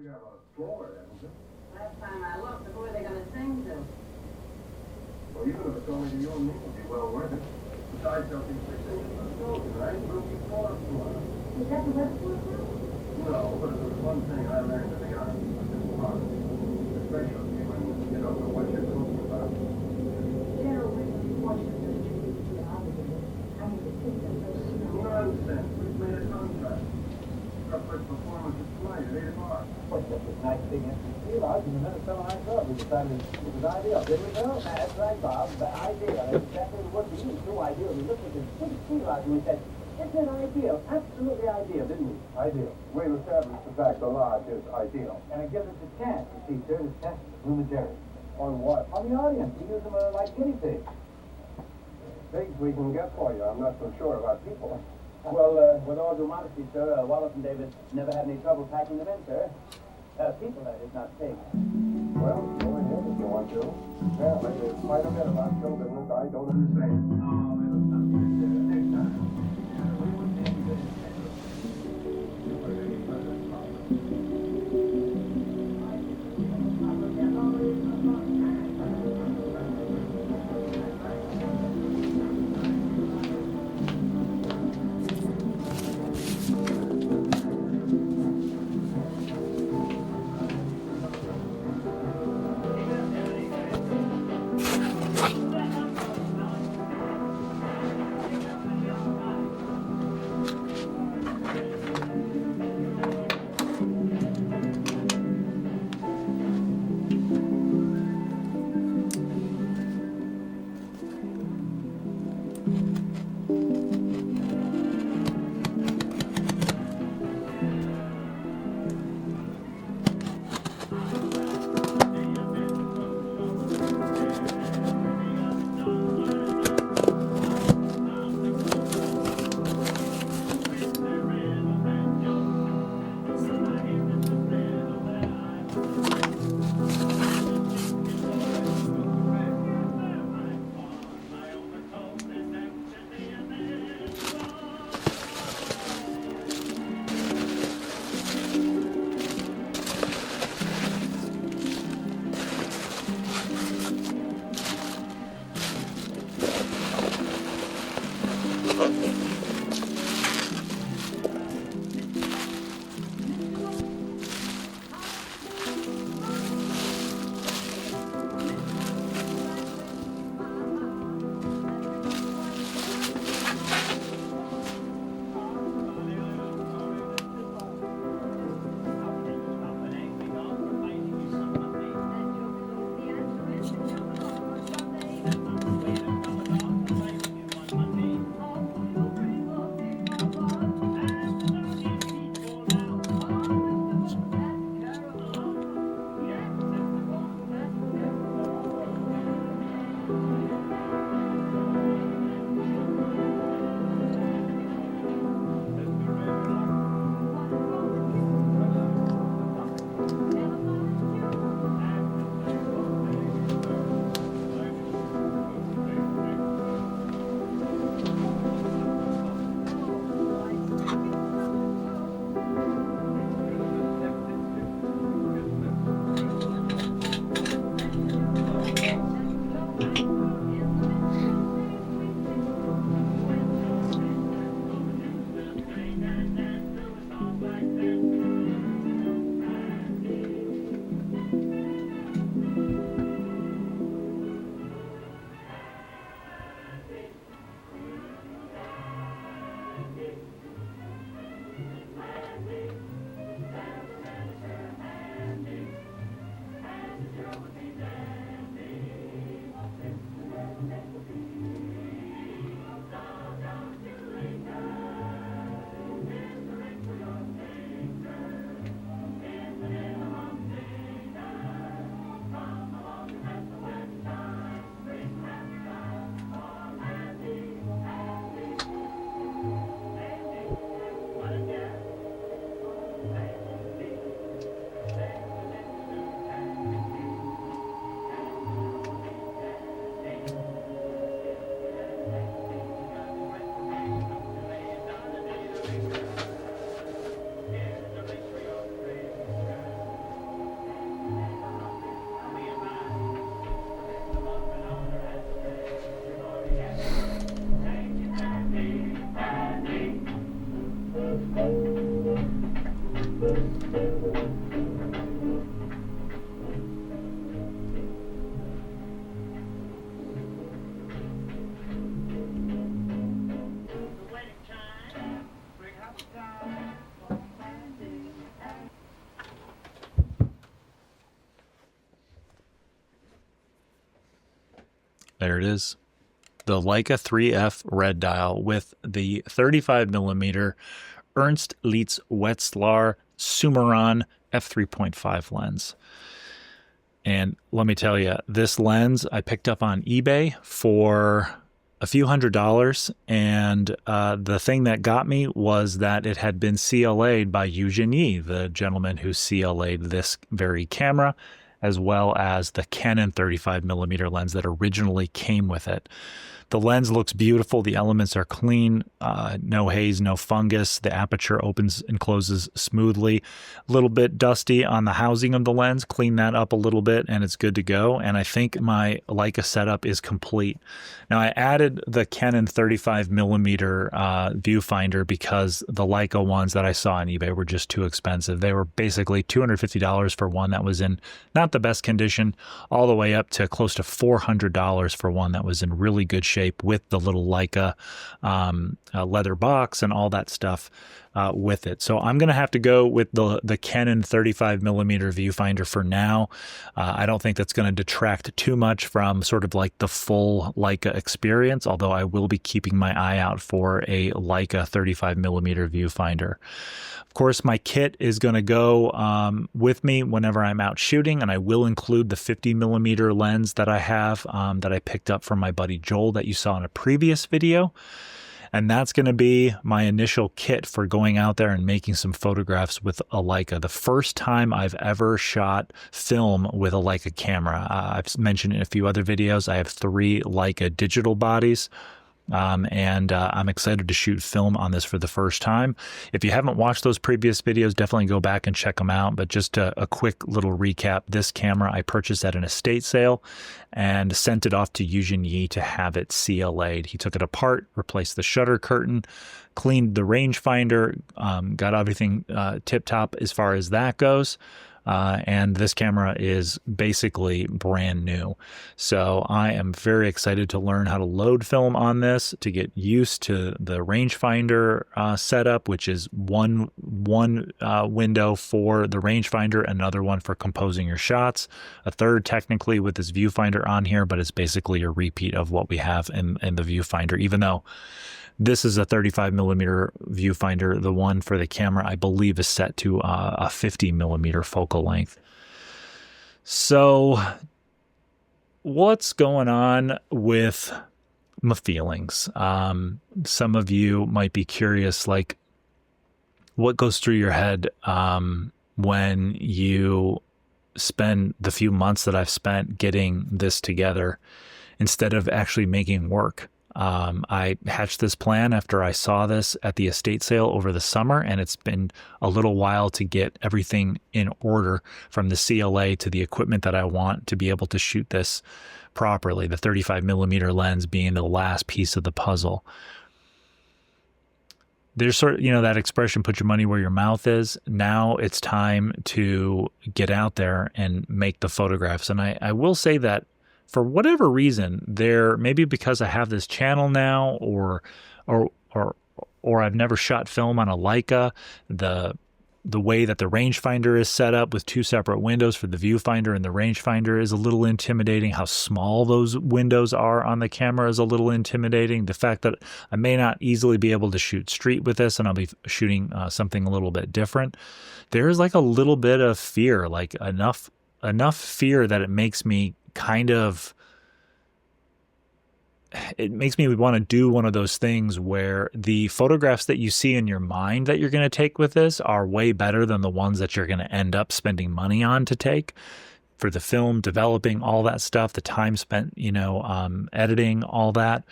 We have a floor, haven't we? Last time I looked, who are they going to sing to? Well, even if it's only to you and me, it'll be well worth it. Besides, they'll be 6 inches of building, right? We'll be floor to floor. Is that the web floor now? No, but if there was one thing I learned at the army, it was hard. Especially when you don't know what you're talking about. General, when you watch the streets, you're obligated. I mean, the things are so slow. Nonsense. We've made a contract. Our first performance is tonight at 8 o'clock. What's up this nice big empty sea lodge in the Minnesota Night Club? We decided it was ideal, didn't we, Bill? That's right, Bob. The idea. That's exactly what we used. So ideal. We looked at this big sea lodge and we said, isn't it ideal? Absolutely ideal, didn't we? Ideal. We've established the fact the lodge is ideal. And it gives us a chance. You see, sir, to test luminaries. On what? On the audience. We use them like guinea pigs. Pigs we can get for you. I'm not so sure about people. Well, with all due modesty, sir, Wallace and Davis never had any trouble packing them in, sir. People, that is, not pigs. Well, go ahead if you want to. Yeah, but there's quite a bit about show business I don't understand. Oh, it'll not be next time. We wouldn't be any good at There it is. The Leica IIIf Red Dial with the 35mm Ernst Leitz Wetzlar Summaron f3.5 lens. And let me tell you, this lens I picked up on eBay for a few $100s, and the thing that got me was that it had been CLA'ed by Youxin Ye, the gentleman who CLA'ed this very camera, as well as the Canon 35mm lens that originally came with it. The lens looks beautiful. The elements are clean, no haze, no fungus. The aperture opens and closes smoothly. A little bit dusty on the housing of the lens. Clean that up a little bit and it's good to go. And I think my Leica setup is complete. Now I added the Canon 35mm viewfinder because the Leica ones that I saw on eBay were just too expensive. They were basically $250 for one that was in not the best condition, all the way up to close to $400 for one that was in really good shape with the little Leica leather box and all that stuff with it. So I'm going to have to go with the Canon 35mm viewfinder for now. I don't think that's going to detract too much from sort of like the full Leica experience, although I will be keeping my eye out for a Leica 35mm viewfinder. Of course, my kit is going to go with me whenever I'm out shooting, and I will include the 50mm lens that I have that I picked up from my buddy Joel that you saw in a previous video. And that's going to be my initial kit for going out there and making some photographs with a Leica. The first time I've ever shot film with a Leica camera. I've mentioned in a few other videos, I have 3 Leica digital bodies. And I'm excited to shoot film on this for the first time. If you haven't watched those previous videos, definitely go back and check them out. But just a quick little recap, this camera I purchased at an estate sale and sent it off to Youxin Ye to have it CLA'd. He took it apart, replaced the shutter curtain, cleaned the rangefinder, got everything tip-top as far as that goes. And this camera is basically brand new. So I am very excited to learn how to load film on this, to get used to the rangefinder setup, which is one window for the rangefinder, another one for composing your shots, a third technically with this viewfinder on here, but it's basically a repeat of what we have in the viewfinder, even though this is a 35mm viewfinder. The one for the camera, I believe, is set to a 50mm focal length. So what's going on with my feelings? Some of you might be curious, like, what goes through your head when you spend the few months that I've spent getting this together instead of actually making work? I hatched this plan after I saw this at the estate sale over the summer, and it's been a little while to get everything in order from the CLA to the equipment that I want to be able to shoot this properly, the 35mm lens being the last piece of the puzzle. There's sort of, that expression, put your money where your mouth is. Now it's time to get out there and make the photographs. And I will say that for whatever reason, maybe because I have this channel now, or I've never shot film on a Leica, the way that the rangefinder is set up with 2 separate windows for the viewfinder and the rangefinder is a little intimidating. How small those windows are on the camera is a little intimidating. The fact that I may not easily be able to shoot street with this, and I'll be shooting something a little bit different. There's like a little bit of fear, like enough fear that it makes me it makes me want to do one of those things where the photographs that you see in your mind that you're going to take with this are way better than the ones that you're going to end up spending money on to take for the film, developing all that stuff, the time spent, editing, all that.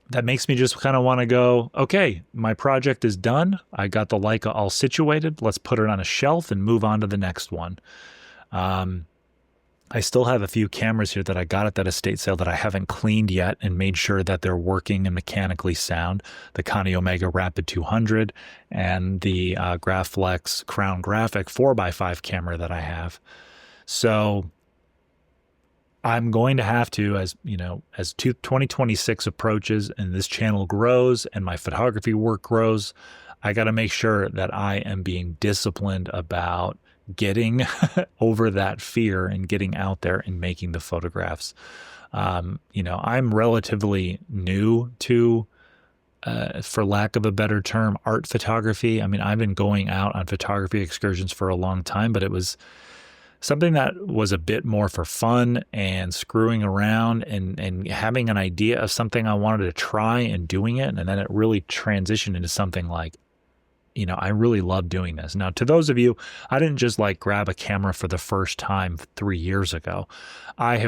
That makes me just kind of want to go, okay, my project is done. I got the Leica all situated. Let's put it on a shelf and move on to the next one. I still have a few cameras here that I got at that estate sale that I haven't cleaned yet and made sure that they're working and mechanically sound. The Connie Omega Rapid 200 and the Graflex Crown Graphic 4x5 camera that I have. So I'm going to have to, as you know, as 2026 approaches and this channel grows and my photography work grows, I got to make sure that I am being disciplined about getting over that fear and getting out there and making the photographs. You know, I'm relatively new to, for lack of a better term, art photography. I mean, I've been going out on photography excursions for a long time, but it was something that was a bit more for fun and screwing around and having an idea of something I wanted to try and doing it. And then it really transitioned into something like, you know, I really love doing this. Now, to those of you, I didn't just like grab a camera for the first time 3 years ago. I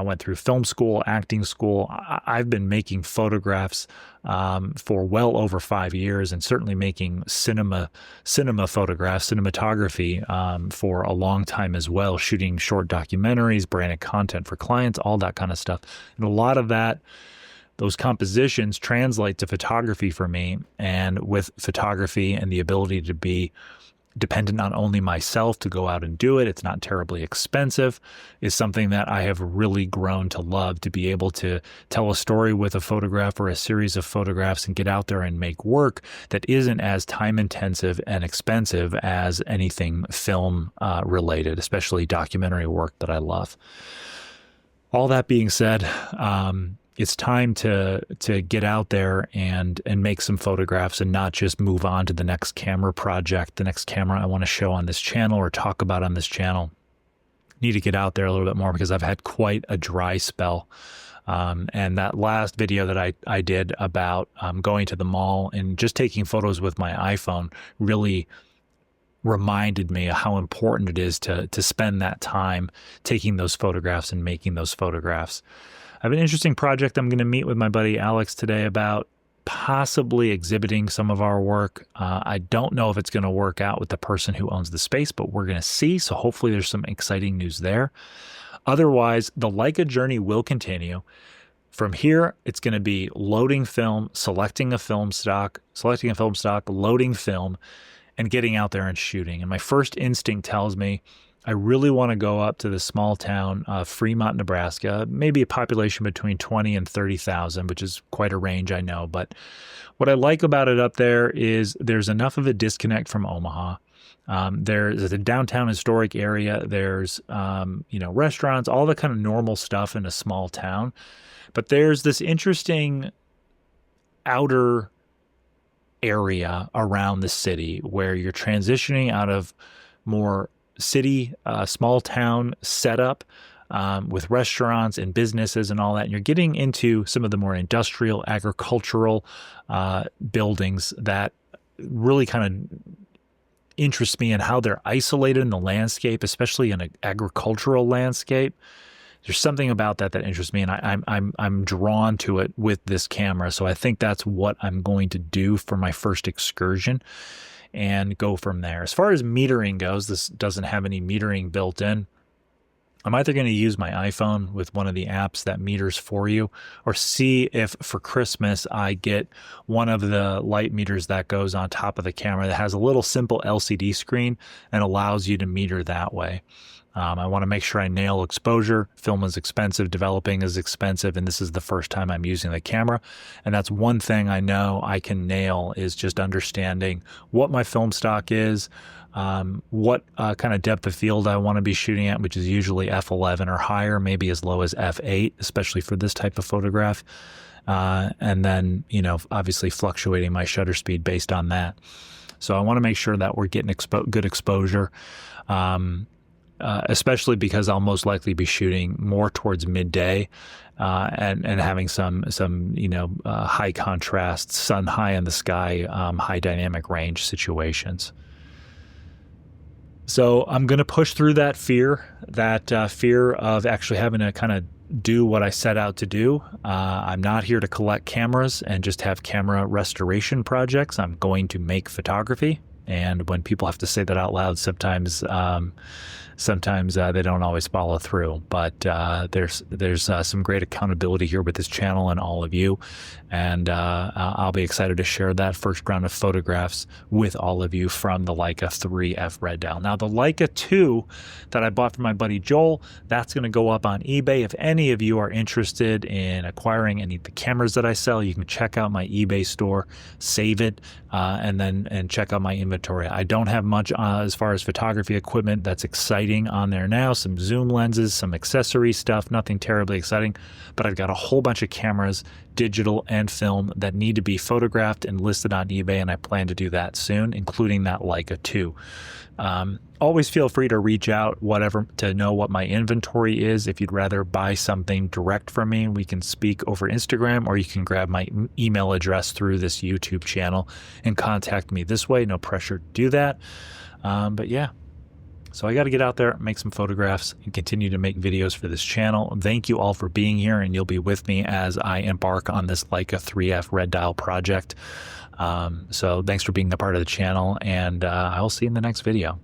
went through film school, acting school. I've been making photographs for well over 5 years, and certainly making cinema photographs, cinematography for a long time as well, shooting short documentaries, branded content for clients, all that kind of stuff. And a lot of those compositions translate to photography for me. And with photography and the ability to be dependent on only myself to go out and do it, it's not terribly expensive, is something that I have really grown to love, to be able to tell a story with a photograph or a series of photographs and get out there and make work that isn't as time intensive and expensive as anything film related, especially documentary work that I love. All that being said, it's time to get out there and make some photographs and not just move on to the next camera project, the next camera I want to show on this channel or talk about on this channel. Need to get out there a little bit more because I've had quite a dry spell. And that last video that I did about going to the mall and just taking photos with my iPhone really reminded me of how important it is to spend that time taking those photographs and making those photographs. I have an interesting project I'm going to meet with my buddy Alex today about possibly exhibiting some of our work. I don't know if it's going to work out with the person who owns the space, but we're going to see. So hopefully there's some exciting news there. Otherwise, the Leica journey will continue. From here, it's going to be loading film, selecting a film stock, loading film, and getting out there and shooting. And my first instinct tells me I really want to go up to the small town of Fremont, Nebraska, maybe a population between 20 and 30,000, which is quite a range, I know. But what I like about it up there is there's enough of a disconnect from Omaha. There's a downtown historic area. There's, restaurants, all the kind of normal stuff in a small town. But there's this interesting outer area around the city where you're transitioning out of more city, small town setup with restaurants and businesses and all that. And you're getting into some of the more industrial, agricultural buildings that really kind of interest me in how they're isolated in the landscape, especially in an agricultural landscape. There's something about that interests me, and I'm drawn to it with this camera. So I think that's what I'm going to do for my first excursion and go from there. As far as metering goes, this doesn't have any metering built in. I'm either going to use my iPhone with one of the apps that meters for you, or see if for Christmas I get one of the light meters that goes on top of the camera that has a little simple LCD screen and allows you to meter that way. I want to make sure I nail exposure. Film is expensive, developing is expensive, and this is the first time I'm using the camera. And that's one thing I know I can nail, is just understanding what my film stock is, what kind of depth of field I want to be shooting at, which is usually f11 or higher, maybe as low as f8, especially for this type of photograph. And then, obviously fluctuating my shutter speed based on that. So I want to make sure that we're getting good exposure. Especially because I'll most likely be shooting more towards midday, and having some high contrast, sun high in the sky, high dynamic range situations. So I'm going to push through that fear of actually having to kind of do what I set out to do. I'm not here to collect cameras and just have camera restoration projects. I'm going to make photography. And when people have to say that out loud, sometimes they don't always follow through. But there's some great accountability here with this channel and all of you, and I'll be excited to share that first round of photographs with all of you from the Leica IIIf Red Dial. Now, the Leica II that I bought from my buddy Joel, that's going to go up on eBay. If any of you are interested in acquiring any of the cameras that I sell, you can check out my eBay store, save it, and check out my inventory. I don't have much as far as photography equipment that's exciting on there now. Some zoom lenses, some accessory stuff, nothing terribly exciting, but I've got a whole bunch of cameras, digital and film, that need to be photographed and listed on eBay, and I plan to do that soon, including that Leica II. Always feel free to reach out, whatever, to know what my inventory is. If you'd rather buy something direct from me, we can speak over Instagram, or you can grab my email address through this YouTube channel and contact me this way. No pressure to do that. But yeah, so I got to get out there, make some photographs, and continue to make videos for this channel. Thank you all for being here, and you'll be with me as I embark on this Leica IIIf Red Dial project. So thanks for being a part of the channel, and I'll see you in the next video.